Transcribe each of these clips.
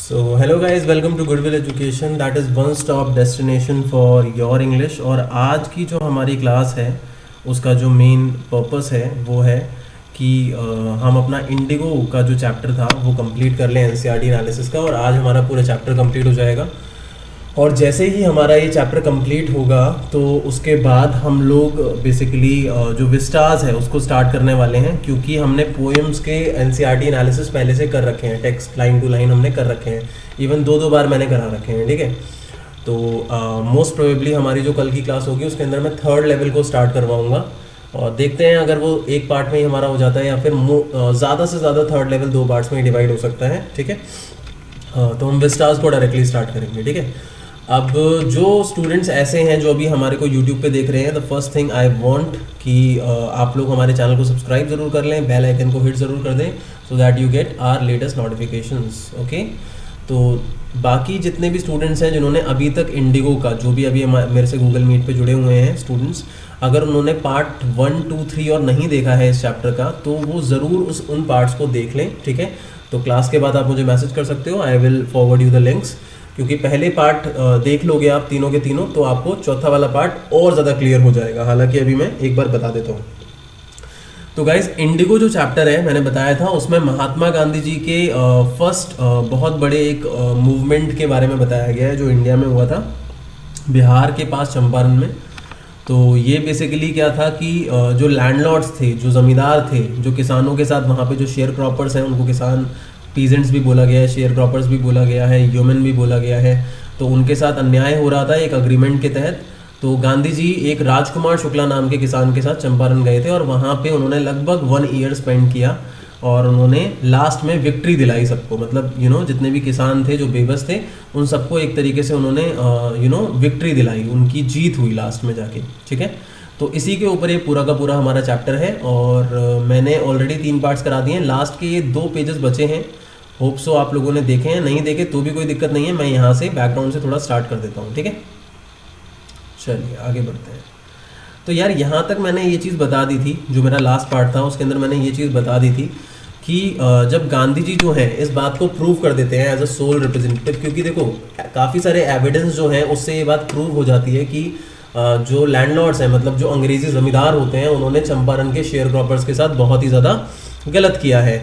So hello guys, welcome to Goodwill education, that is one stop destination for your English. और आज की जो हमारी क्लास है उसका जो मेन पर्पस है वो है कि हम अपना इंडिगो का जो चैप्टर था वो कंप्लीट कर लें एनसीईआरटी एनालिसिस का। और आज हमारा पूरा चैप्टर कंप्लीट हो जाएगा। और जैसे ही हमारा ये चैप्टर कंप्लीट होगा तो उसके बाद हम लोग बेसिकली जो विस्टाज है उसको स्टार्ट करने वाले हैं, क्योंकि हमने पोएम्स के एनसीईआरटी एनालिसिस पहले से कर रखे हैं, टेक्स्ट लाइन टू लाइन हमने कर रखे हैं, इवन दो बार मैंने करा रखे हैं। ठीक है, तो मोस्ट प्रोबेबली हमारी जो कल की क्लास होगी उसके अंदर मैं थर्ड लेवल को स्टार्ट करवाऊँगा और देखते हैं अगर वो एक पार्ट में ही हमारा हो जाता है या फिर ज़्यादा से ज़्यादा थर्ड लेवल दो पार्ट्स में ही डिवाइड हो सकता है। ठीक है, तो हम विस्टाज को डायरेक्टली स्टार्ट करेंगे। ठीक है, अब जो स्टूडेंट्स ऐसे हैं जो अभी हमारे को यूट्यूब पे देख रहे हैं, the first thing I want कि आप लोग हमारे चैनल को सब्सक्राइब ज़रूर कर लें, बेल आइकन को हिट ज़रूर कर दें so that you get our latest notifications. Okay, तो बाकी जितने भी स्टूडेंट्स हैं जिन्होंने अभी तक इंडिगो का जो भी अभी मेरे से गूगल मीट पे जुड़े हुए हैं स्टूडेंट्स, अगर उन्होंने पार्ट 1, 2, 3 और नहीं देखा है इस चैप्टर का तो वो ज़रूर उन पार्ट्स को देख लें। ठीक है, तो क्लास के बाद आप मुझे मैसेज कर सकते हो, I will forward you the links, क्योंकि पहले पार्ट देख लोगे आप तीनों के तीनों तो आपको चौथा वाला पार्ट और ज़्यादा क्लियर हो जाएगा। हालांकि अभी मैं एक बार बता देता हूँ। तो गाइज, इंडिगो जो चैप्टर है मैंने बताया था उसमें महात्मा गांधी जी के फर्स्ट बहुत बड़े एक मूवमेंट के बारे में बताया गया है जो इंडिया में हुआ था, बिहार के पास चंपारण में। तो ये बेसिकली क्या था कि जो लैंडलॉर्ड्स थे, जो ज़मींदार थे, जो किसानों के साथ वहाँ पे जो शेयर क्रॉपर्स हैं उनको किसान पीजेंट्स भी बोला गया है, शेयर क्रॉपर्स भी बोला गया है, ह्यूमन भी बोला गया है, तो उनके साथ अन्याय हो रहा था एक अग्रीमेंट के तहत। तो गांधी जी एक राजकुमार शुक्ला नाम के किसान के साथ चंपारण गए थे और वहाँ पे उन्होंने लगभग 1 ईयर स्पेंड किया और उन्होंने लास्ट में विक्ट्री दिलाई सबको, मतलब जितने भी किसान थे जो बेबस थे उन सबको एक तरीके से उन्होंने विक्ट्री दिलाई, उनकी जीत हुई लास्ट में जाके। ठीक है, तो इसी के ऊपर ये पूरा का पूरा हमारा चैप्टर है और मैंने ऑलरेडी 3 पार्ट्स करा दिए हैं, लास्ट के ये 2 पेजेस बचे हैं। होप सो आप लोगों ने देखे हैं, नहीं देखे तो भी कोई दिक्कत नहीं है, मैं यहाँ से बैकग्राउंड से थोड़ा स्टार्ट कर देता हूँ। ठीक है, चलिए आगे बढ़ते हैं। तो यार यहाँ तक मैंने ये चीज़ बता दी थी, जो मेरा लास्ट पार्ट था उसके अंदर मैंने ये चीज़ बता दी थी कि जब गांधी जी जो हैं इस बात को प्रूव कर देते हैं एज अ सोल रिप्रेजेंटेटिव, क्योंकि देखो काफ़ी सारे एविडेंस जो हैं उससे ये बात प्रूव हो जाती है कि जो लैंडलॉर्ड्स हैं, मतलब जो अंग्रेजी ज़मींदार होते हैं, उन्होंने चंपारण के शेयर क्रॉपर्स के साथ बहुत ही ज़्यादा गलत किया है।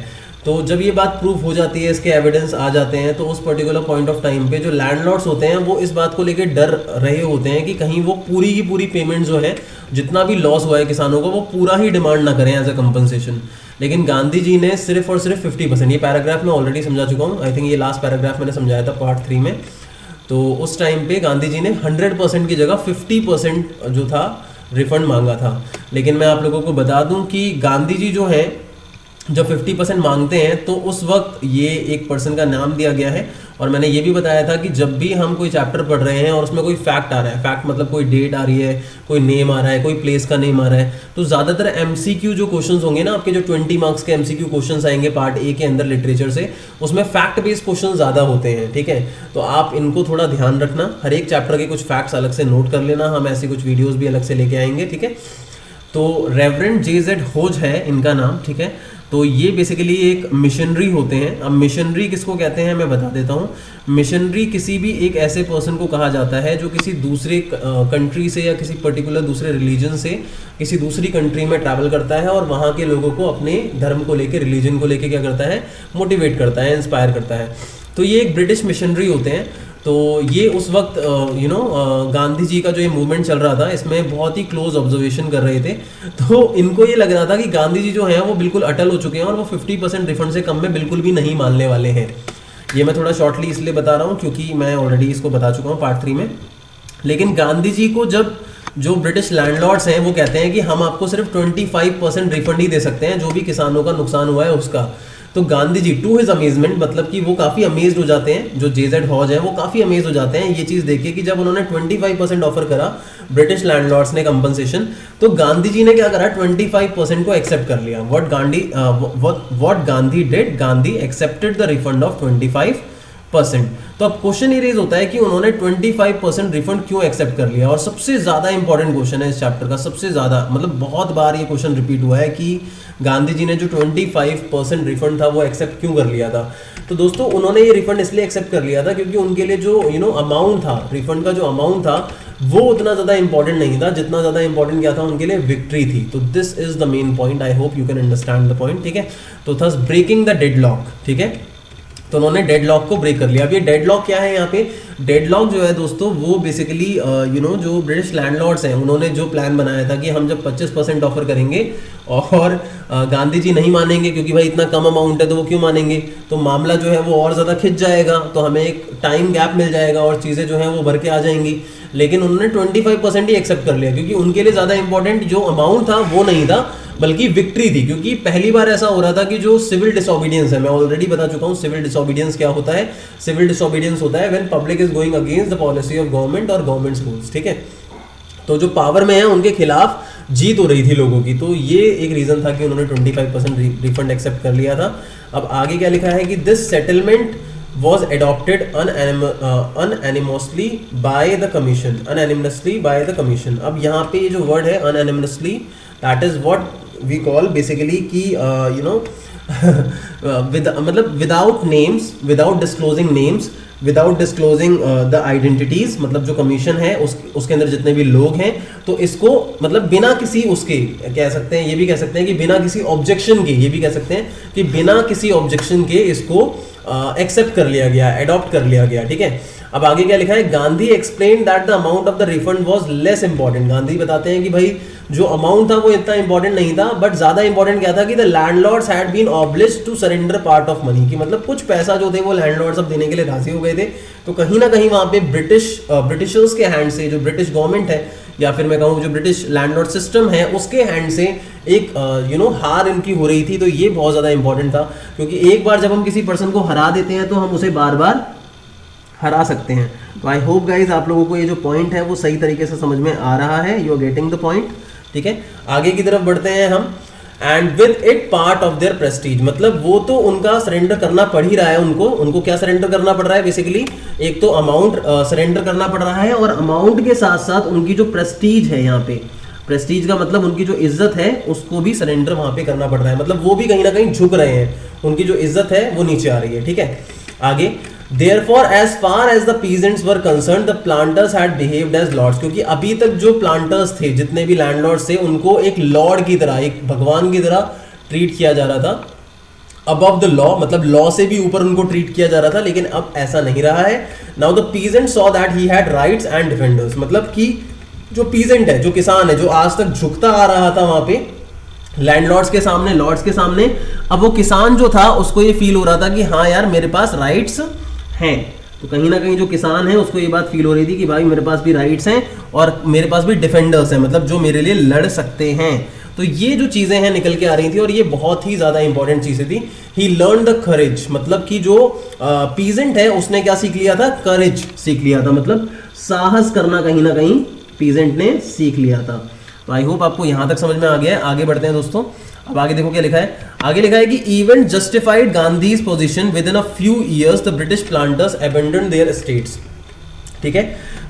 तो जब ये बात प्रूफ हो जाती है, इसके एविडेंस आ जाते हैं, तो उस पर्टिकुलर पॉइंट ऑफ टाइम पे जो लैंडलॉर्ड्स होते हैं वो इस बात को लेकर डर रहे होते हैं कि कहीं वो पूरी की पूरी पेमेंट जो है, जितना भी लॉस हुआ है किसानों को, वो पूरा ही डिमांड ना करें एज अ कंपनसेशन। लेकिन गांधी जी ने सिर्फ और सिर्फ 50%, ये पैराग्राफ मैं ऑलरेडी समझा चुका हूँ, आई थिंक ये लास्ट पैराग्राफ मैंने समझाया था पार्ट 3 में। तो उस टाइम पे गांधी जी ने 100% की जगह 50% जो था रिफंड मांगा था। लेकिन मैं आप लोगों को बता दूं कि गांधी जी जो हैं जब 50% मांगते हैं तो उस वक्त ये एक पर्सन का नाम दिया गया है। और मैंने ये भी बताया था कि जब भी हम कोई चैप्टर पढ़ रहे हैं और उसमें कोई फैक्ट आ रहा है, फैक्ट मतलब कोई डेट आ रही है, कोई नेम आ रहा है, कोई प्लेस का नेम आ रहा है, तो ज़्यादातर एमसीक्यू जो क्वेश्चंस होंगे ना आपके, जो 20 मार्क्स के एमसीक्यू क्वेश्चंस आएंगे पार्ट ए के अंदर लिटरेचर से, उसमें फैक्ट बेस्ड क्वेश्चन ज़्यादा होते हैं। ठीक है, तो आप इनको थोड़ा ध्यान रखना, हर एक चैप्टर के कुछ फैक्ट्स अलग से नोट कर लेना, हम ऐसी कुछ वीडियोज़ भी अलग से लेके आएंगे। ठीक है, तो रेवरेंड JZ होज है इनका नाम। ठीक है, तो ये बेसिकली एक मिशनरी होते हैं। अब मिशनरी किसको कहते हैं मैं बता देता हूँ। मिशनरी किसी भी एक ऐसे पर्सन को कहा जाता है जो किसी दूसरे कंट्री से या किसी पर्टिकुलर दूसरे रिलीजन से किसी दूसरी कंट्री में ट्रैवल करता है और वहाँ के लोगों को अपने धर्म को लेकर, रिलीजन को लेकर क्या करता है, मोटिवेट करता है, इंस्पायर करता है। तो ये एक ब्रिटिश मिशनरी होते हैं। तो ये उस वक्त गांधी जी का जो ये मूवमेंट चल रहा था इसमें बहुत ही क्लोज ऑब्जर्वेशन कर रहे थे। तो इनको ये लग रहा था कि गांधी जी जो हैं वो बिल्कुल अटल हो चुके हैं और वो 50% रिफंड से कम में बिल्कुल भी नहीं मानने वाले हैं। ये मैं थोड़ा शॉर्टली इसलिए बता रहा हूँ क्योंकि मैं ऑलरेडी इसको बता चुका हूँ पार्ट 3 में। लेकिन गांधी जी को जब जो ब्रिटिश लैंडलॉर्ड्स हैं वो कहते हैं कि हम आपको सिर्फ 25% रिफंड ही दे सकते हैं जो भी किसानों का नुकसान हुआ है उसका, तो Gandhi ji to his amazement, मतलब कि वो काफ़ी अमेज्ड हो जाते हैं, जो JZ हॉज है वो काफ़ी अमेज्ड हो जाते हैं ये चीज़ देख के कि जब उन्होंने 25% ऑफर करा ब्रिटिश लैंडलॉर्ड्स ने कंपनसेशन, तो गांधी जी ने क्या करा, 25% को एक्सेप्ट कर लिया। What Gandhi did, Gandhi accepted the refund of 25%। 25%। तो अब क्वेश्चन ये रेज होता है कि उन्होंने 25% रिफंड क्यों एक्सेप्ट कर लिया, और सबसे ज्यादा इंपॉर्टेंट क्वेश्चन है इस चैप्टर का, सबसे ज्यादा मतलब बहुत बार ये क्वेश्चन रिपीट हुआ है कि गांधी जी ने जो 25% रिफंड था वो एक्सेप्ट क्यों कर लिया था। तो दोस्तों उन्होंने ये रिफंड इसलिए एक्सेप्ट कर लिया था क्योंकि उनके लिए जो अमाउंट था, रिफंड का जो अमाउंट था वो उतना ज्यादा इंपॉर्टेंट नहीं था, जितना ज्यादा इंपॉर्टेंट क्या था उनके लिए, विक्ट्री थी। तो this is the main point, I hope you can understand the point, ठीक है। तो थस ब्रेकिंग द डेडलॉक, ठीक है, तो उन्होंने डेडलॉक को ब्रेक कर लिया। अब ये डेडलॉक क्या है यहाँ पे, डेडलॉक जो है दोस्तों वो बेसिकली जो ब्रिटिश लैंडलॉर्ड्स हैं उन्होंने जो प्लान बनाया था कि हम जब 25% ऑफर करेंगे और गांधी जी नहीं मानेंगे क्योंकि भाई इतना कम अमाउंट है तो वो क्यों मानेंगे, तो मामला जो है वो और ज़्यादा खिंच जाएगा, तो हमें एक टाइम गैप मिल जाएगा और चीज़ें जो हैं वो भर के आ जाएंगी। लेकिन उन्होंने 25% ही एक्सेप्ट कर लिया क्योंकि उनके लिए ज़्यादा इंपॉर्टेंट जो अमाउंट था वो नहीं था बल्कि विक्ट्री थी। क्योंकि पहली बार ऐसा हो रहा था कि जो सिविल डिसोबीडियंस है, मैं ऑलरेडी बता चुका हूँ सिविल डिसोबीडियंस क्या होता है। सिविल डिसोबीडियंस होता है when public is going against the policy of government और गवर्नमेंट्स रूल्स, ठीक है। तो जो पावर में है उनके खिलाफ जीत हो रही थी लोगों की, तो ये एक रीजन था कि उन्होंने 25% रिफंड एक्सेप्ट कर लिया था। अब आगे क्या लिखा है कि this settlement was adopted unanimously by the commission, unanimously by the commission। अब यहाँ पे ये जो वर्ड है unanimously, that is what we call basically कि मतलब without names, without disclosing names, without disclosing the identities, मतलब जो कमीशन है उसके अंदर जितने भी लोग हैं, तो इसको मतलब बिना किसी उसके कह सकते हैं, ये भी कह सकते हैं कि बिना किसी ऑब्जेक्शन के, ये भी कह सकते हैं कि बिना किसी ऑब्जेक्शन के इसको एक्सेप्ट कर लिया गया, एडॉप्ट कर लिया गया, ठीक है। अब आगे क्या लिखा है, Gandhi explain that the amount of the refund was less important. Gandhi बताते हैं कि भाई जो अमाउंट था वो इतना इंपॉर्टेंट नहीं था, बट ज्यादा इंपॉर्टेंट क्या था कि the landlords had been obliged to surrender part of money, कि मतलब कुछ पैसा जो थे वो लैंडलॉर्ड्स अब देने के लिए राजी हो गए थे। तो कहीं ना कहीं वहां पे ब्रिटिशर्स के हैंड से, जो ब्रिटिश गवर्नमेंट है या फिर मैं कहूँ जो ब्रिटिश लैंडलॉर्ड सिस्टम है उसके हैंड से एक हार इनकी हो रही थी। तो ये बहुत ज्यादा इंपॉर्टेंट था क्योंकि एक बार जब हम किसी पर्सन को हरा देते हैं तो हम उसे बार बार हरा सकते हैं। तो आई होप गाइज आप लोगों को ये जो पॉइंट है वो सही तरीके से समझ में आ रहा है, you are getting the point, ठीक है। आगे की तरफ बढ़ते हैं हम। And with it part of their prestige, मतलब वो तो उनका सरेंडर करना पड़ ही रहा है, उनको क्या सरेंडर करना पड़ रहा है, बेसिकली एक तो अमाउंट सरेंडर करना पड़ रहा है और अमाउंट के साथ साथ उनकी जो प्रेस्टीज है, यहाँ पे प्रेस्टीज का मतलब उनकी जो इज्जत है उसको भी सरेंडर वहां पे करना पड़ रहा है, मतलब वो भी कहीं ना कहीं झुक रहे हैं, उनकी जो इज्जत है वो नीचे आ रही है, ठीक है। आगे Therefore, as far as the peasants were concerned, the planters had behaved as lords, क्योंकि अभी तक जो प्लांटर्स थे, जितने भी लैंडलॉर्ड्स थे, उनको एक लॉर्ड की तरह, एक भगवान की तरह ट्रीट किया जा रहा था। अबव द लॉ, मतलब लॉ से भी ऊपर उनको ट्रीट किया जा रहा था, लेकिन अब ऐसा नहीं रहा है। Now the peasant saw that he had rights and defenders, मतलब कि जो पीजेंट है, जो किसान है, जो आज तक झुकता आ रहा था वहां पे लैंडलॉर्ड्स के सामने, लॉर्ड्स के सामने, अब वो किसान जो था उसको ये फील हो रहा था कि हाँ यार मेरे पास राइट्स हैं। तो कहीं ना कहीं जो किसान है उसको ये बात फील हो रही थी कि भाई मेरे पास भी राइट्स हैं और मेरे पास भी डिफेंडर्स हैं, मतलब जो मेरे लिए लड़ सकते हैं। तो ये जो चीजें हैं निकल के आ रही थी और ये बहुत ही ज्यादा इंपॉर्टेंट चीजें थी। ही लर्न द करेज, मतलब कि जो पीजेंट है उसने क्या सीख लिया था, करेज सीख लिया था, मतलब साहस करना कहीं ना कहीं पीजेंट ने सीख लिया था। तो आई होप आपको यहां तक समझ में आ गया है। आगे बढ़ते हैं दोस्तों। अब आगे देखो क्या लिखा है, आगे लिखा है कि event justified Gandhi's position within a few years the British planters abandoned their estates, ठीक है।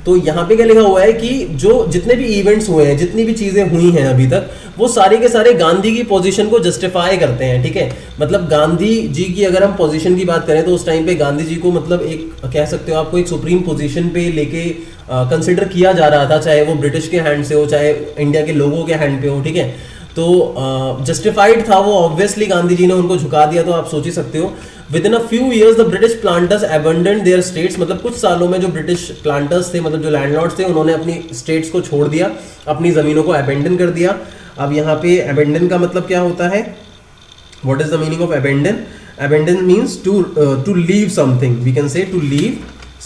तो यहाँ पे क्या लिखा हुआ है कि जो जितने भी इवेंट्स हुए हैं, जितनी भी चीजें हुई हैं अभी तक, वो सारे के सारे गांधी की पोजीशन को जस्टिफाई करते हैं, ठीक है। मतलब गांधी जी की अगर हम पोजीशन की बात करें तो उस टाइम पे गांधी जी को मतलब एक कह सकते हो आपको एक सुप्रीम पोजीशन पे लेके कंसिडर किया जा रहा था, चाहे वो ब्रिटिश के हैंड से हो चाहे इंडिया के लोगों के हैंड पे हो, ठीक है। तो जस्टिफाइड था वो, ऑब्वियसली गांधी जी ने उनको झुका दिया। तो आप सोच ही सकते हो within a few years the British planters abandoned their states, मतलब कुछ सालों में जो ब्रिटिश प्लांटर्स थे, मतलब जो लैंडलॉर्ड्स थे, उन्होंने अपनी स्टेट्स को छोड़ दिया, अपनी जमीनों को अबैंडन कर दिया। अब यहाँ पे अबैंडन का मतलब क्या होता है, what is the meaning of abandon? Abandon means to leave something, we can say to leave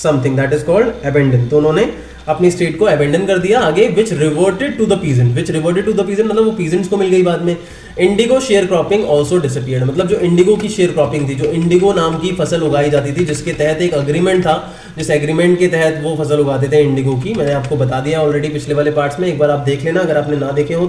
something, that is called abandon. तो उन्होंने अपनी स्टेट को अबैंडन कर दिया। आगे which reverted to the peasant, which reverted to the peasant मतलब वो peasants को मिल गई बाद में। Indigo share cropping also disappeared, मतलब जो इंडिगो की शेयर क्रॉपिंग थी, जो इंडिगो नाम की फसल उगाई जाती थी, जिसके तहत एक अग्रीमेंट था, जिस एग्रीमेंट के तहत वो फसल उगाते थे इंडिगो की, मैंने आपको बता दिया ऑलरेडी पिछले वाले पार्ट्स में, एक बार आप देख लेना अगर आपने ना देखे हो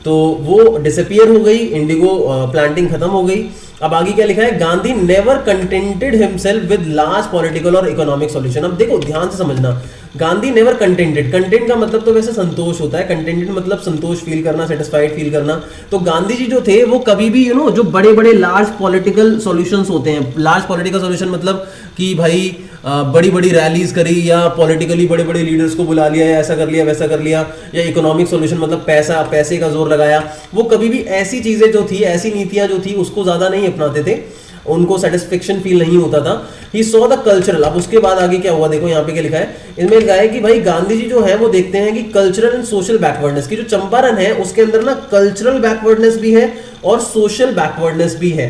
तो वो डिसअपीयर हो गई, इंडिगो प्लांटिंग खत्म हो गई। अब आगे क्या लिखा है, Gandhi never contented himself with large political और इकोनॉमिक सॉल्यूशन। अब देखो ध्यान से समझना, गांधी नेवर कंटेंटेड, कंटेंट का मतलब तो वैसे संतोष होता है, कंटेंटेड मतलब संतोष फील करना, सेटिस्फाइड फील करना। तो गांधी जी जो थे वो कभी भी जो बड़े बड़े लार्ज पॉलिटिकल सॉल्यूशंस होते हैं, लार्ज पॉलिटिकल सॉल्यूशन मतलब कि भाई बड़ी बड़ी रैलीज करी या पॉलिटिकली बड़े बड़े लीडर्स को बुला लिया या ऐसा कर लिया वैसा कर लिया, या इकोनॉमिक सॉल्यूशन मतलब पैसे का जोर लगाया, वो कभी भी ऐसी चीजें जो थी, ऐसी नीतियां जो थी उसको ज्यादा नहीं अपनाते थे, उनको सेटिस्फेक्शन फील नहीं होता था। He saw the cultural. अब उसके बाद आगे क्या हुआ, देखो यहाँ पे क्या लिखा है, इसमें लिखा है कि भाई गांधी जी जो है वो देखते हैं कि कल्चरल एंड सोशल बैकवर्डनेस की, जो चंपारण है उसके अंदर ना कल्चरल बैकवर्डनेस भी है और सोशल बैकवर्डनेस भी है।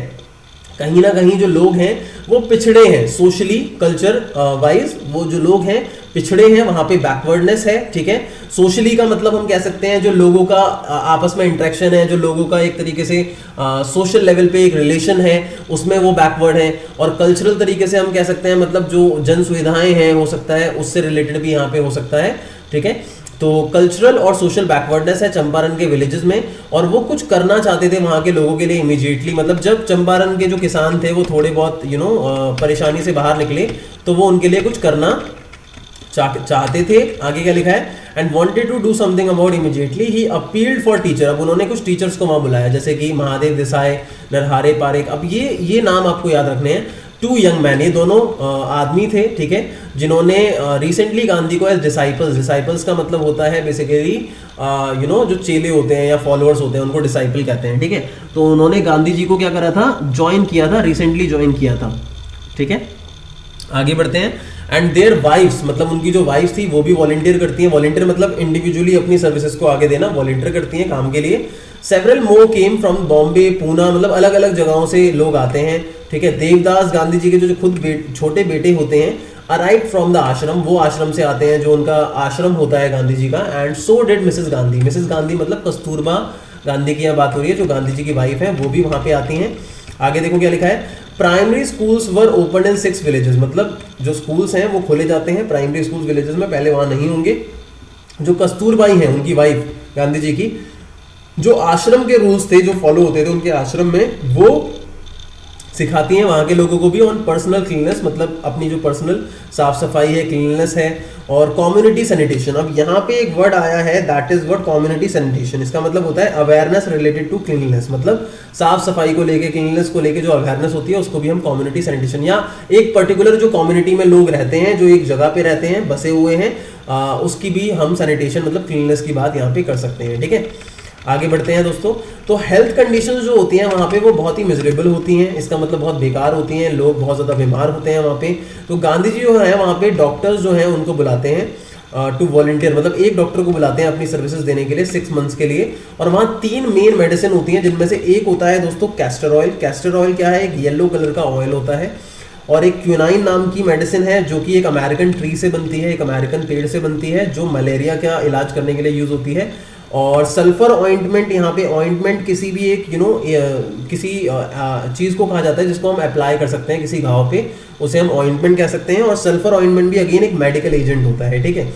कहीं ना कहीं जो लोग हैं वो पिछड़े हैं सोशली, कल्चर वाइज वो जो लोग हैं पिछड़े हैं, वहां पे बैकवर्डनेस है, ठीक है। सोशली का मतलब हम कह सकते हैं जो लोगों का आपस में इंटरेक्शन है, जो लोगों का एक तरीके से सोशल लेवल पे एक रिलेशन है, उसमें वो बैकवर्ड है। और कल्चरल तरीके से हम कह सकते हैं मतलब जो जन सुविधाएं हैं हो सकता है उससे रिलेटेड भी यहाँ पे हो सकता है, ठीक है। तो कल्चरल और सोशल बैकवर्डनेस है चंपारण के विलेजेस में, और वो कुछ करना चाहते थे वहां के लोगों के लिए इमीडिएटली। मतलब जब चंपारण के जो किसान थे वो थोड़े बहुत परेशानी से बाहर निकले तो वो उनके लिए कुछ करना चाहते थे। आगे क्या लिखा है, and wanted to do something about immediately he appealed for teacher. अब उन्होंने कुछ टीचर्स को वहां बुलाया, जैसे कि महादेव देसाई, नरहारे पारेख। अब ये नाम आपको याद रखने हैं। टू यंग मैन, ये दोनों आदमी थे, ठीक है, जिन्होंने रिसेंटली गांधी को एज डिसाइपल्स का मतलब होता है बेसिकली जो चेले होते हैं या फॉलोअर्स होते हैं उनको डिसाइपल कहते हैं, ठीक है। तो उन्होंने गांधी जी को क्या करा था, ज्वाइन किया था, रिसेंटली ज्वाइन किया था, ठीक है। आगे बढ़ते हैं। एंड देयर वाइफ्स, मतलब उनकी जो वाइफ थी वो भी वॉलंटियर करती हैं। वॉलंटियर मतलब इंडिविजुअली अपनी सर्विसेज को आगे देना, वॉलंटियर करती हैं काम के लिए। Several more came from Bombay, Poona, मतलब अलग अलग जगहों से लोग आते हैं, ठीक है। देवदास गांधी जी के जो खुद छोटे बेटे होते हैं, अराइव फ्रॉम द आश्रम, वो आश्रम से आते हैं जो उनका आश्रम होता है गांधी जी का। And so did Mrs Gandhi मतलब कस्तूरबा गांधी की यहाँ बात हो रही है, जो गांधी जी की वाइफ है वो भी वहां पे आती हैं। आगे देखो क्या लिखा है, primary schools were open in 6 villages, मतलब जो स्कूल्स हैं वो खोले जाते हैं प्राइमरी स्कूल्स विलेजेस में, पहले वहां नहीं होंगे। जो कस्तूरबाई हैं उनकी वाइफ गांधी जी की, जो आश्रम के रूल्स थे जो फॉलो होते थे उनके आश्रम में, वो सिखाती हैं वहाँ के लोगों को भी ऑन पर्सनल क्लीननेस, मतलब अपनी जो पर्सनल साफ सफाई है, क्लीननेस है, और कम्युनिटी सैनिटेशन। अब यहाँ पे एक वर्ड आया है, that is word community sanitation. इसका मतलब होता है अवेयरनेस रिलेटेड टू क्लीननेस, मतलब साफ सफाई को लेके, क्लीननेस को लेके जो अवेयरनेस होती है उसको भी हम कम्युनिटी सैनिटेशन, या एक पर्टिकुलर जो कम्युनिटी में लोग रहते हैं, जो एक जगह पे रहते हैं, बसे हुए हैं, उसकी भी हम सैनिटेशन मतलब क्लीननेस की बात यहाँ पे कर सकते हैं, ठीक है। आगे बढ़ते हैं दोस्तों। तो हेल्थ कंडीशंस जो होती हैं वहाँ पे वो बहुत ही मिजरेबल होती हैं, इसका मतलब बहुत बेकार होती हैं, लोग बहुत ज़्यादा बीमार होते हैं वहाँ पे। तो गांधी जी जो है वहाँ पे डॉक्टर्स जो हैं उनको बुलाते हैं टू वॉलंटियर, मतलब एक डॉक्टर को बुलाते हैं अपनी सर्विसेज देने के लिए 6 मंथ्स के लिए। और वहाँ 3 मेन मेडिसिन होती हैं, जिनमें से एक होता है दोस्तों कैस्टर ऑयल। कैस्टर ऑयल क्या है, एक येलो कलर का ऑयल होता है। और एक क्यूनाइन नाम की मेडिसिन है जो कि एक अमेरिकन ट्री से बनती है, एक अमेरिकन पेड़ से बनती है, जो मलेरिया का इलाज करने के लिए यूज होती है। और सल्फर ऑइंटमेंट, यहाँ पे ऑइंटमेंट किसी भी एक किसी चीज़ को कहा जाता है जिसको हम अप्लाई कर सकते हैं किसी घाव पे, उसे हम ऑइंटमेंट कह सकते हैं। और सल्फर ऑइंटमेंट भी अगेन एक मेडिकल एजेंट होता है, ठीक है।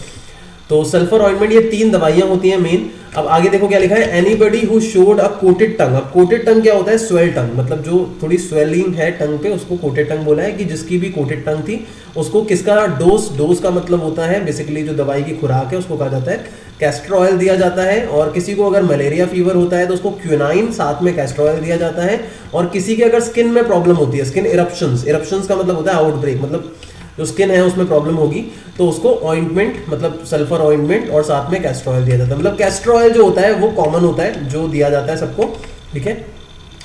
तो सल्फर ऑइंटमेंट, ये 3 दवाइयां होती हैं मेन। अब आगे देखो क्या लिखा है, anybody who showed a coated टंग। अब कोटेड टंग क्या होता है, स्वेल टंग, मतलब जो थोड़ी स्वेलिंग है टंग पे उसको कोटेड टंग बोला है, कि जिसकी भी कोटेड टंग थी उसको किसका डोज का मतलब होता है बेसिकली जो दवाई की खुराक है उसको कहा जाता है कैस्टर ऑयल दिया जाता है। और किसी को अगर मलेरिया फीवर होता है तो उसको क्यूनाइन साथ में कैस्टर ऑयल दिया जाता है। और किसी के अगर स्किन में प्रॉब्लम होती है, स्किन इरप्शंस का मतलब होता है आउटब्रेक, मतलब जो स्किन है उसमें प्रॉब्लम होगी तो उसको ऑइंटमेंट मतलब सल्फर ऑइंटमेंट और साथ में कैस्टर ऑयल दिया जाता है। मतलब कैस्टर ऑयल जो होता है वो कॉमन होता है जो दिया जाता है सबको, ठीक है।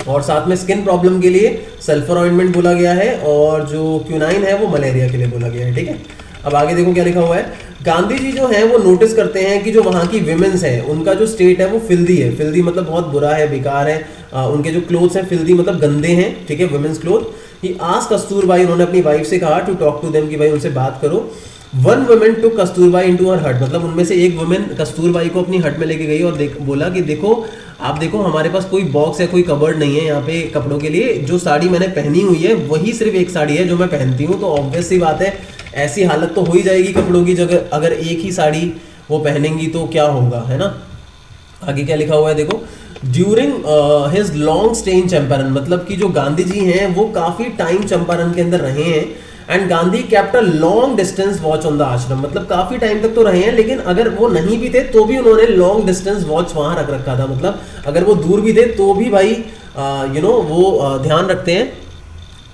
और साथ में स्किन प्रॉब्लम के लिए सल्फर ऑइंटमेंट बोला गया है, और जो क्यूनाइन है वो मलेरिया के लिए बोला गया है, ठीक है। अब आगे देखो क्या लिखा हुआ है, गांधी जी जो है वो नोटिस करते हैं कि जो वहाँ की विमेंस है उनका जो स्टेट है वो फिल्दी है। फिल्दी मतलब बहुत बुरा है, बेकार है, उनके जो क्लोथ्स हैं फिल्दी मतलब गंदे हैं, ठीक है, women's cloth. He asked Kasturbai, उन्होंने अपनी वाइफ से कहा टू टॉक टू देम, कि भाई उनसे बात करो। One women to Kasturbai into her hut, मतलब उनमें से एक वुमेन कस्तूरबाई को अपनी हट में लेके गई और बोला कि देखो आप देखो हमारे पास कोई बॉक्स या कोई कबर्ड नहीं है यहाँ पे कपड़ों के लिए, जो साड़ी मैंने पहनी हुई है वही सिर्फ एक साड़ी है जो मैं पहनती हूँ। तो ऑब्वियस सी बात है ऐसी हालत तो हो ही जाएगी कपड़ों की जगह, अगर एक ही साड़ी वो पहनेंगी तो क्या होगा, है ना। आगे क्या लिखा हुआ है देखो, during his long stay in Champaran, मतलब कि जो गांधी जी हैं वो काफी टाइम चंपारण के अंदर रहे हैं। And Gandhi kept a long distance watch on the आश्रम, मतलब काफी टाइम तक तो रहे हैं, लेकिन अगर वो नहीं भी थे तो भी उन्होंने लॉन्ग डिस्टेंस वॉच वहां रख रखा था, मतलब अगर वो दूर भी थे तो भी भाई वो ध्यान रखते हैं।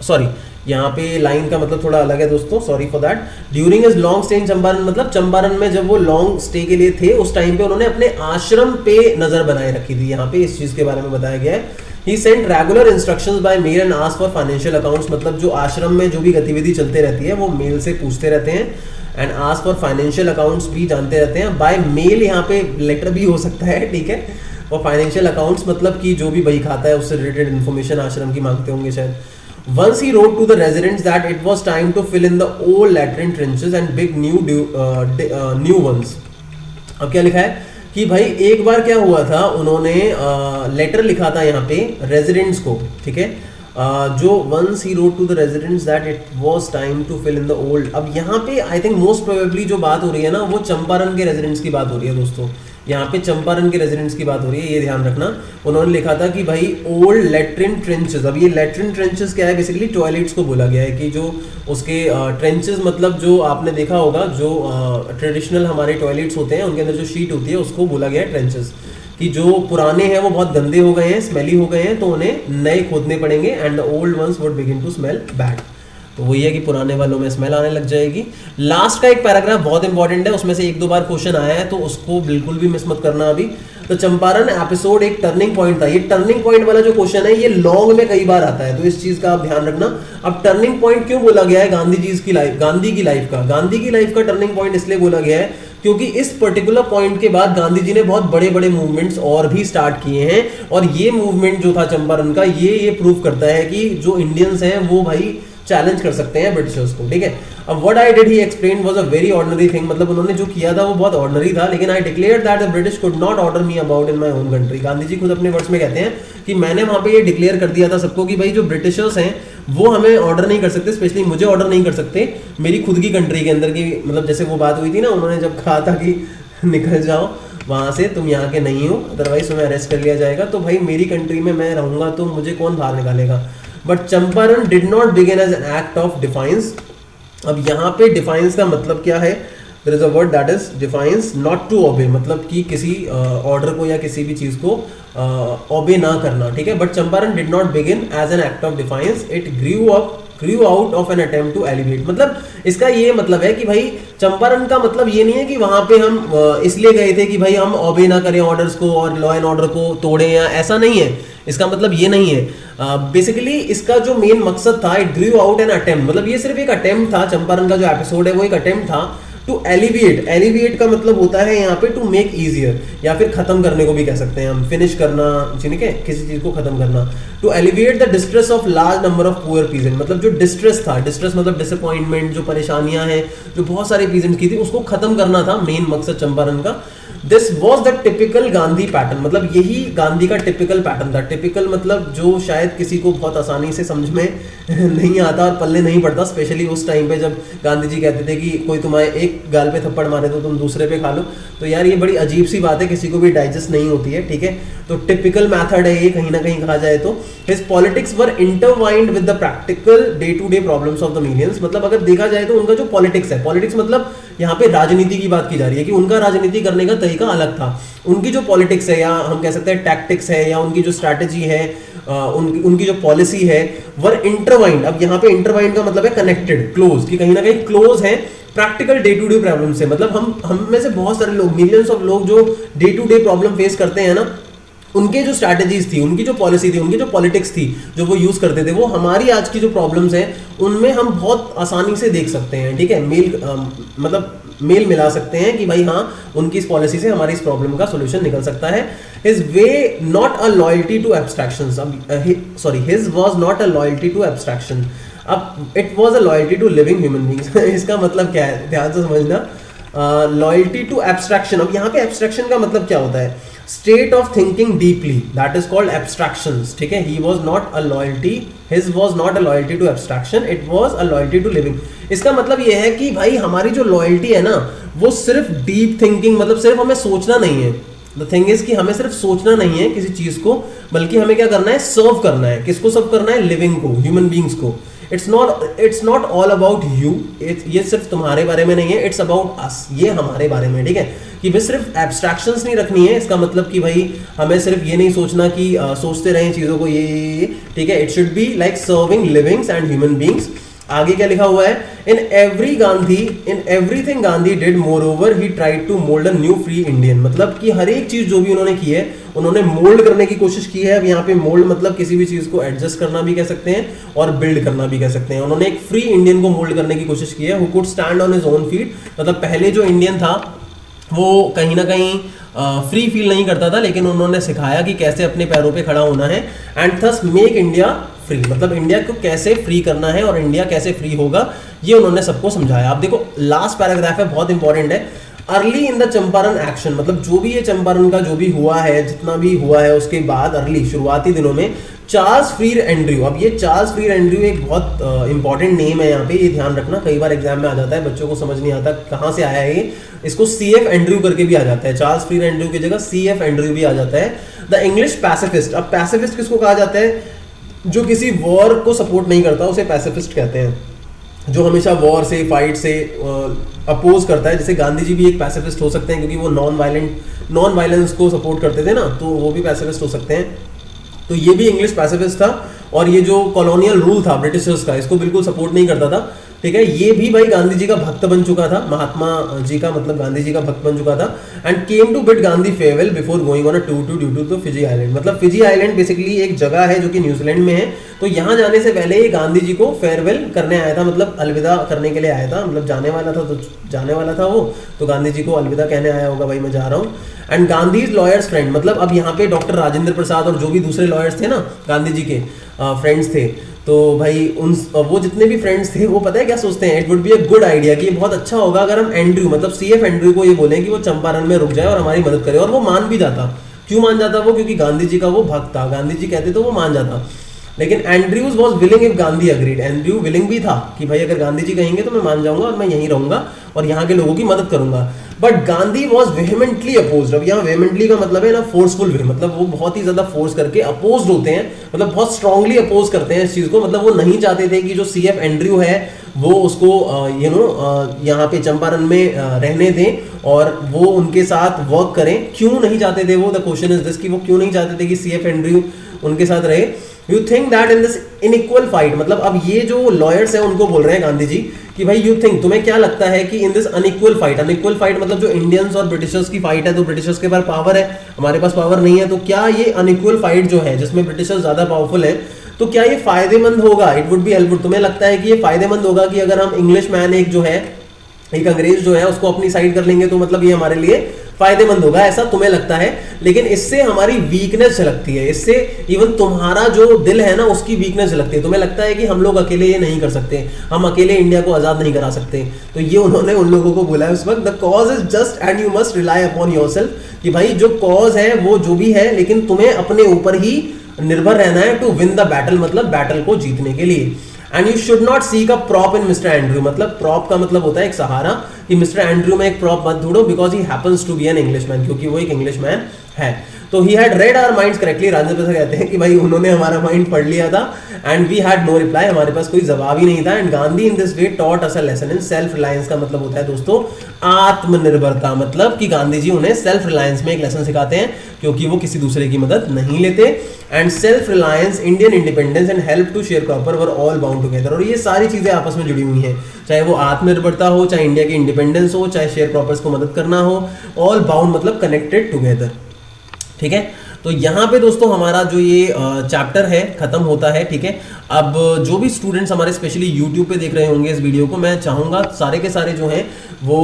सॉरी, यहाँ पे लाइन का मतलब थोड़ा अलग है दोस्तों, sorry for that. During his long stay in Champaran, मतलब चंपारण में जब वो लॉन्ग स्टे के लिए थे उस टाइम पे उन्होंने अपने आश्रम पे नजर बनाए रखी थी। यहाँ पे इस चीज के बारे में बताया गया है। He sent regular instructions by mail and ask for financial accounts, मतलब जो आश्रम में जो भी गतिविधि चलते रहती है वो मेल से पूछते रहते हैं। And ask for financial accounts भी जानते रहते हैं। बाय मेल यहाँ पे लेटर भी हो सकता है, ठीक है। और फाइनेंशियल अकाउंट्स मतलब कि जो भी बही खाता है उससे रिलेटेड इन्फॉर्मेशन आश्रम की मांगते होंगे शायद। Once he wrote to the residents that it was time to fill in the old latrine trenches and big new ones. अब क्या लिखा है कि भाई एक बार क्या हुआ था, उन्होंने लेटर लिखा था यहाँ पे रेजिडेंट्स को, ठीक है। जो once he wrote to the residents that it was time to fill in the old, अब यहाँ पे आई थिंक मोस्ट प्रोबेबली जो बात हो रही है ना वो चंपारण के रेजिडेंट्स की बात हो रही है दोस्तों। यहाँ पे चंपारण के रेजिडेंट्स की बात हो रही है, ये ध्यान रखना। उन्होंने लिखा था कि भाई ओल्ड लेट्रिन ट्रेंचेस, अब ये लेट्रिन ट्रेंचेस क्या है, बेसिकली टॉयलेट्स को बोला गया है कि जो उसके ट्रेंचेस मतलब जो आपने देखा होगा जो ट्रेडिशनल हमारे टॉयलेट्स होते हैं उनके अंदर जो शीट होती है उसको बोला गया है ट्रेंचेस। कि जो पुराने हैं वो बहुत गंदे हो गए हैं, स्मेली हो गए हैं, तो उन्हें नए खोदने पड़ेंगे। And the old ones would begin to smell bad, तो वही है कि पुराने वालों में स्मेल आने लग जाएगी। लास्ट का एक पैराग्राफ बहुत इंपॉर्टेंट है, उसमें से एक दो बार क्वेश्चन आया है तो उसको बिल्कुल भी मिस मत करना अभी। तो चंपारण एपिसोड एक टर्निंग पॉइंट था। ये टर्निंग पॉइंट वाला जो क्वेश्चन है ये लॉन्ग में कई बार आता है, तो इस चीज का आप ध्यान रखना। अब टर्निंग पॉइंट क्यों बोला गया है गांधी जी की लाइफ, गांधी की लाइफ का टर्निंग पॉइंट इसलिए बोला गया है क्योंकि इस पर्टिकुलर पॉइंट के बाद गांधी जी ने बहुत बड़े बड़े मूवमेंट्स और भी स्टार्ट किए हैं। और ये मूवमेंट जो था चंपारण का, ये प्रूव करता है कि जो इंडियंस हैं वो भाई चैलेंज कर सकते हैं ब्रिटिशर्स को, ठीक है। अब what I did he explain was a very ordinary thing, मतलब उन्होंने जो किया था वो बहुत ऑर्डिनरी था। लेकिन I declare that the British could not order me about in my home country. Gandhi ji खुद अपने वर्ड्स में कहते हैं कि मैंने वहां पे ये डिक्लेयर कर दिया था सबको कि भाई जो ब्रिटिशर्स हैं वो हमें ऑर्डर नहीं कर सकते, स्पेशली मुझे ऑर्डर नहीं कर सकते मेरी खुद की कंट्री के अंदर की, मतलब जैसे वो बात हुई थी ना, उन्होंने जब कहा था कि निकल जाओ वहां से, तुम यहाँ के नहीं हो, अदरवाइज तुम्हें अरेस्ट कर लिया जाएगा। तो भाई मेरी कंट्री में मैं रहूंगा तो मुझे कौन बाहर निकालेगा। But Champaran did not begin as an act of defiance. अब यहाँ पे डिफाइंस का मतलब क्या है, there is a word that is defiance, not to obey, मतलब कि किसी ऑर्डर को या किसी भी चीज को ओबे ना करना, ठीक है। But Champaran did not begin as an act of defiance, it grew out of an attempt to alleviate. मतलब इसका ये मतलब है कि भाई चंपारण का मतलब ये नहीं है कि वहां पे हम इसलिए गए थे कि भाई हम ओबे ना करें ऑर्डर्स को और लॉ एंड ऑर्डर को तोड़ें, या ऐसा नहीं है, इसका मतलब ये नहीं है। बेसिकली इसका जो मेन मकसद था, it grew out an attempt, मतलब ये सिर्फ एक अटेम्प्ट था। चंपारण का जो एपिसोड है वो एक अटेम्प्ट था टू एलिविएट। एलिविएट का मतलब होता है यहाँ पे टू मेक इजियर, या फिर खत्म करने को भी कह सकते हैं हम, फिनिश करना, ठीक है, किसी चीज को खत्म करना। To alleviate the distress of large number of poor peasant, मतलब जो डिस्ट्रेस था, डिस्ट्रेस मतलब डिसअपॉइंटमेंट, जो परेशानियां हैं जो बहुत सारे पीजेंट की थी, उसको खत्म करना था मेन मकसद चंपारण का। This was the typical Gandhi pattern, मतलब यही गांधी का टिपिकल पैटर्न था। टिपिकल मतलब जो शायद किसी को बहुत आसानी से समझ में नहीं आता और पल्ले नहीं पड़ता, स्पेशली उस टाइम पे जब गांधी जी कहते थे कि कोई तुम्हारे एक गाल पे थप्पड़ मारे तो तुम दूसरे पे खा लो। तो यार ये बड़ी अजीब सी बात है, किसी को भी डाइजेस्ट नहीं होती है, ठीक है। तो टिपिकल मैथड है ये, कहीं ना कहीं कहा जाए तो। His politics were intertwined with the practical day to day problems of the millions, मतलब अगर देखा जाए तो उनका जो पॉलिटिक्स है, पॉलिटिक्स मतलब यहाँ पे राजनीति की बात की जा रही है कि उनका राजनीति करने का तरीका अलग था। उनकी जो पॉलिटिक्स है, या हम कह सकते हैं टैक्टिक्स है, या उनकी जो स्ट्रैटेजी है, उनकी जो पॉलिसी है, वर इंटरवाइंड। अब यहाँ पे इंटरवाइंड का मतलब है कनेक्टेड, क्लोज, कि कहीं ना कहीं क्लोज है practical day to day problem से। मतलब हम में से बहुत सारे लोग, मिलियंस ऑफ लोग जो day to day problem face करते हैं ना, उनके जो स्ट्रैटेजीज थी, उनकी जो पॉलिसी थी, उनकी जो पॉलिटिक्स थी, जो वो यूज करते थे, वो हमारी आज की जो प्रॉब्लम्स हैं उनमें हम बहुत आसानी से देख सकते हैं, ठीक है। मतलब मेल मिला सकते हैं कि भाई हाँ, उनकी इस पॉलिसी से हमारी इस प्रॉब्लम का सॉल्यूशन निकल सकता है। His way not a loyalty to abstractions, his was not a loyalty to abstraction, अब it was a loyalty to living human beings. इसका मतलब क्या है, ध्यान से समझना। लॉयल्टी टू एब्स्ट्रैक्शन, अब यहाँ पे एब्स्ट्रैक्शन का मतलब क्या होता है, state of thinking deeply, that is called abstractions, ठीक है। He was not a loyalty, his was not a loyalty to abstraction, it was a loyalty to living. इसका मतलब ये है कि भाई हमारी जो लॉयल्टी है ना, वो सिर्फ डीप थिंकिंग, मतलब सिर्फ हमें सोचना नहीं है, द थिंग इज कि हमें सिर्फ सोचना नहीं है किसी चीज को, बल्कि हमें क्या करना है, सर्व करना है। किसको सर्व करना है? लिविंग को, ह्यूमन बींग्स को। It's not all about you, ये सिर्फ तुम्हारे बारे में नहीं है, इट्स अबाउट अस, ये हमारे बारे में, ठीक है। कि भाई सिर्फ एब्स्ट्रैक्शंस नहीं रखनी है, इसका मतलब कि भाई हमें सिर्फ ये नहीं सोचना कि सोचते रहें चीज़ों को ये, ठीक है। It should be like serving livings and human beings. आगे क्या लिखा हुआ है? In everything Gandhi did more he tried to mold a new free Indian. मतलब कि हर एक चीज जो भी उन्होंने की है, उन्होंने मोल्ड करने की कोशिश की है। अब यहाँ पे मोल्ड मतलब किसी भी चीज को एडजस्ट करना भी कह सकते हैं और बिल्ड करना भी कह सकते हैं। उन्होंने एक फ्री इंडियन को मोल्ड करने की कोशिश की है, who could stand on his own feet. मतलब पहले जो इंडियन था वो कहीं ना कहीं फ्री फील नहीं करता था, लेकिन उन्होंने सिखाया कि कैसे अपने पैरों पे खड़ा होना है। And thus make India free, मतलब इंडिया को कैसे फ्री करना है और इंडिया कैसे फ्री होगा, ये उन्होंने सबको समझाया। आप देखो लास्ट पैराग्राफ है, बहुत इंपॉर्टेंट है। Early in the Champaran action, मतलब जो भी ये चंपारण का जो भी हुआ है, जितना भी हुआ है, उसके बाद अर्ली शुरुआती दिनों में चार्ल्स फ्रीर एंड्रयू। अब ये चार्ल्स फ्रीर एंड्रयू एक बहुत इंपॉर्टेंट नेम है यहाँ पे, ये ध्यान रखना, कई बार एग्जाम में आ जाता है, बच्चों को समझ नहीं आता कहाँ से आया है ये। इसको CF एंड्रयू करके भी आ जाता है, चार्ल्स फ्रीर एंड्रयू की जगह CF एंड्रयू भी आ जाता है। The English pacifist. अब पैसिफिस्ट किसको कहा जाता है? जो किसी वॉर को सपोर्ट नहीं करता उसे पैसिफिस्ट कहते हैं, जो हमेशा वॉर से, फाइट से अपोज करता है। जैसे गांधी जी भी एक पैसिफिस्ट हो सकते हैं, क्योंकि वो नॉन वायलेंस को सपोर्ट करते थे ना, तो वो भी पैसिफिस्ट हो सकते हैं। तो ये भी इंग्लिश पैसिफिस्ट था। और ये जो कॉलोनियल रूल था ब्रिटिशर्स का, इसको बिल्कुल सपोर्ट नहीं करता था, ठीक है। ये भी भाई गांधी जी का भक्त बन चुका था, महात्मा जी का मतलब गांधी जी का भक्त बन चुका था। And came to bid Gandhi farewell before going on a tour to due to Fiji island. मतलब फिजी आइलैंड बेसिकली एक जगह है जो कि न्यूजीलैंड में है। तो यहाँ जाने से पहले ये गांधी जी को फेयरवेल करने आया था, मतलब अलविदा करने के लिए आया था। मतलब जाने वाला था वो, तो गांधी जी को अलविदा कहने आया होगा, भाई मैं जा रहा हूँ। एंड गांधी लॉयर्स फ्रेंड, मतलब अब यहाँ पे डॉक्टर राजेंद्र प्रसाद और जो भी दूसरे लॉयर्स थे ना गांधी जी के फ्रेंड्स थे, तो भाई वो जितने भी फ्रेंड्स थे वो पता है क्या सोचते हैं? It would be a good idea कि ये बहुत अच्छा होगा अगर हम एंड्रयू मतलब CF एंड्रयू को ये बोलें कि वो चंपारण में रुक जाए और हमारी मदद करे। और वो मान भी जाता। क्यों मान जाता वो? क्योंकि गांधी जी का वो भक्त था, गांधी जी कहते तो वो मान जाता। लेकिन Andrews was willing if Gandhi agreed. Andrew willing भी था कि भाई अगर गांधी जी कहेंगे तो मैं मान जाऊंगा और मैं यहीं रहूंगा और यहाँ के लोगों की मदद करूंगा। But Gandhi was vehemently opposed. अब यहाँ वेहेमेंटली का मतलब है ना फोर्सफुल वे, मतलब वो बहुत ही ज्यादा फोर्स करके अपोज्ड होते हैं, मतलब बहुत स्ट्रांगली अपोज करते हैं इस चीज को। मतलब वो नहीं चाहते थे कि जो CF एंड्रयू है वो उसको यहाँ पे चंपारण में रहने दें और वो उनके साथ वर्क करें। क्यों नहीं चाहते थे वो? द क्वेश्चन इज दिस कि वो क्यों नहीं चाहते थे कि CF एंड्रयू उनके साथ रहे। You think that in this inequal fight, मतलब अब ये जो लॉयर्स हैं उनको बोल रहे हैं गांधी जी कि भाई यू थिंक, तुम्हें क्या लगता है कि इन दिस अनइक्वल फाइट मतलब जो इंडियंस और ब्रिटिशर्स की फाइट है, तो ब्रिटिशर्स के पास पावर है, हमारे पास पावर नहीं है, तो क्या ये अनइक्वल फाइट जो है जिसमें ब्रिटिशर्स ज्यादा पावरफुल है, तो क्या ये फायदेमंद होगा? It would be helpful. तुम्हें लगता है कि ये फायदेमंद होगा कि अगर हम इंग्लिश मैन एक अंग्रेज जो है उसको अपनी साइड कर लेंगे, तो मतलब ये हमारे लिए फायदेमंद होगा, ऐसा तुम्हें लगता है? लेकिन इससे हमारी वीकनेस झलकती है, इससे इवन तुम्हारा जो दिल है ना उसकी वीकनेस झलकती है। तुम्हें लगता है कि हम लोग अकेले ये नहीं कर सकते, हम अकेले इंडिया को आजाद नहीं करा सकते। तो ये उन्होंने उन लोगों को बोला है उस वक्त, the cause is just and you must rely upon yourself, कि भाई जो कॉज है वो जो भी है, लेकिन तुम्हें अपने ऊपर ही निर्भर रहना है टू विन द बैटल, मतलब बैटल को जीतने के लिए। And you should not seek a prop in mister Andrew, मतलब प्रॉप का मतलब होता है एक सहारा, कि मिस्टर एंड्रयू में एक प्रॉप मत ढूंढो, because he happens to be an Englishman, क्योंकि वो एक इंग्लिशमैन है। तो he had read our minds correctly. Rajendra Prasad कहते हैं कि भाई उन्होंने हमारा माइंड पढ़ लिया था। And we had no reply, हमारे पास कोई जवाब ही नहीं था। And Gandhi in this way taught us a lesson in self reliance, का मतलब होता है दोस्तों आत्मनिर्भरता, मतलब कि गांधी जी उन्हें सेल्फ रिलायंस में एक लेसन सिखाते हैं, क्योंकि वो किसी दूसरे की मदद नहीं लेते। And self reliance, Indian independence and help to share proper were all bound together. और ये सारी चीजें आपस में जुड़ी हुई हैं, चाहे वो आत्मनिर्भरता हो, चाहे इंडिया की इंडिपेंडेंस हो, चाहे शेयर प्रॉपर्स को मदद करना हो, ऑल बाउंड मतलब कनेक्टेड टुगेदर, ठीक है। तो यहाँ पे दोस्तों हमारा जो ये चैप्टर है खत्म होता है, ठीक है। अब जो भी स्टूडेंट्स हमारे स्पेशली यूट्यूब पे देख रहे होंगे इस वीडियो को, मैं चाहूँगा सारे के सारे जो हैं वो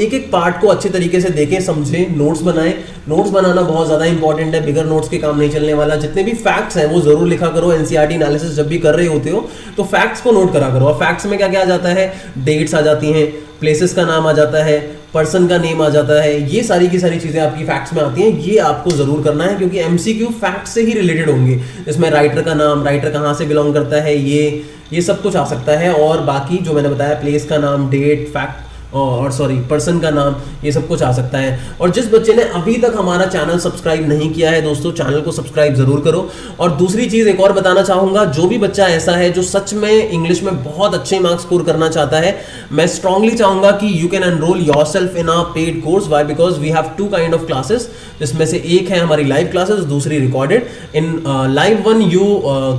एक एक पार्ट को अच्छे तरीके से देखें, समझें, नोट्स बनाएं। नोट्स बनाना बहुत ज़्यादा इंपॉर्टेंट है, बिगर नोट्स के काम नहीं चलने वाला। जितने भी फैक्ट्स हैं वो ज़रूर लिखा करो। NCERT एनालिसिस जब भी कर रहे होते हो तो फैक्ट्स को नोट करा करो। और फैक्ट्स में क्या क्या आ जाता है? डेट्स आ जाती हैं, प्लेसेस का नाम आ जाता है, पर्सन का नेम आ जाता है, ये सारी की सारी चीज़ें आपकी फैक्ट्स में आती हैं। ये आपको ज़रूर करना है, क्योंकि MCQ फैक्ट से ही रिलेटेड होंगे। इसमें राइटर का नाम, राइटर कहाँ से बिलोंग करता है, ये सब कुछ आ सकता है। और बाकी जो मैंने बताया, प्लेस का नाम, डेट, फैक्ट, और सॉरी पर्सन का नाम, ये सब कुछ आ सकता है। और जिस बच्चे ने अभी तक हमारा चैनल सब्सक्राइब नहीं किया है दोस्तों, चैनल को सब्सक्राइब जरूर करो। और दूसरी चीज़ एक और बताना चाहूँगा, जो भी बच्चा ऐसा है जो सच में इंग्लिश में बहुत अच्छे मार्क्स स्कोर करना चाहता है, मैं स्ट्रांगली चाहूँगा कि you can enroll yourself in a paid course. Why? Because we have 2 kind of classes, जिसमें से एक है हमारी लाइव क्लासेस, दूसरी recorded. In live one you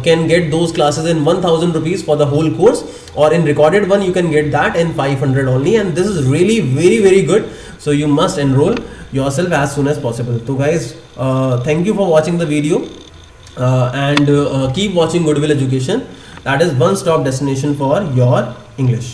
can get those classes in 1000 rupees for the whole course, or in recorded one you can get that in 500 only, and this is really very good, so you must enroll yourself as soon as possible. So guys, thank you for watching the video, and keep watching Goodwill Education. That is one stop destination for your English.